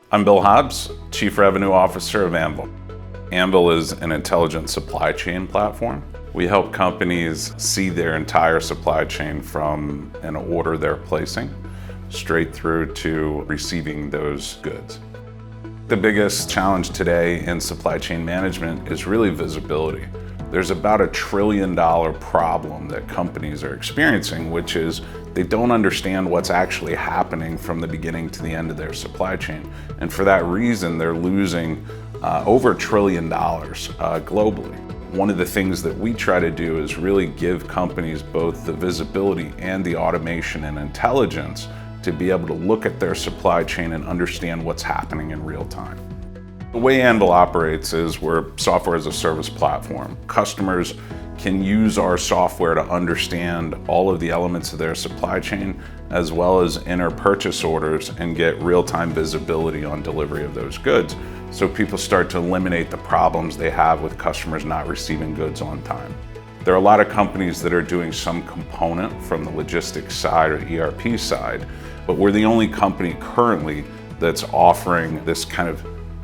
I'm Bill Hobbs, Chief Revenue Officer of Anvyl. Anvyl is an intelligent supply chain platform. We help companies see their entire supply chain from an order they're placing straight through to receiving those goods. The biggest challenge today in supply chain management is really visibility. There's about $1 trillion problem that companies are experiencing, which is they don't understand what's actually happening from the beginning to the end of their supply chain. And for that reason, they're losing over $1 trillion globally. One of the things that we try to do is really give companies both the visibility and the automation and intelligence to be able to look at their supply chain and understand what's happening in real time. The way Anvyl operates is we're software as a service platform. Customers can use our software to understand all of the elements of their supply chain, as well as enter purchase orders and get real-time visibility on delivery of those goods. So people start to eliminate the problems they have with customers not receiving goods on time. There are a lot of companies that are doing some component from the logistics side or ERP side, but we're the only company currently that's offering this kind of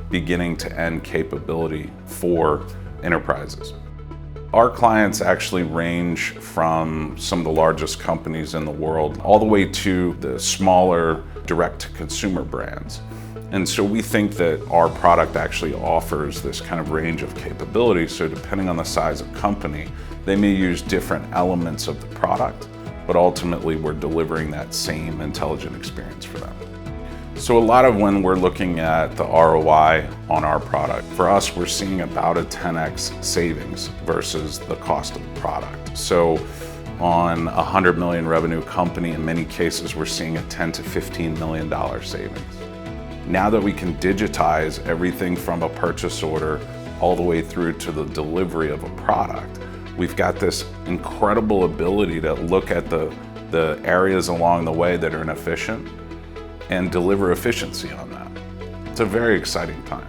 beginning to end capability for enterprises. Our clients actually range from some of the largest companies in the world all the way to the smaller direct-to-consumer brands. And so we think that our product actually offers this kind of range of capability. So depending on the size of company, they may use different elements of the product, but ultimately we're delivering that same intelligent experience for them. So a lot of when we're looking at the ROI on our product, for us, we're seeing about a 10x savings versus the cost of the product. So on a $100 million revenue company, in many cases, we're seeing a $10 to $15 million savings. Now that we can digitize everything from a purchase order all the way through to the delivery of a product, we've got this incredible ability to look at the areas along the way that are inefficient and deliver efficiency on that. It's a very exciting time.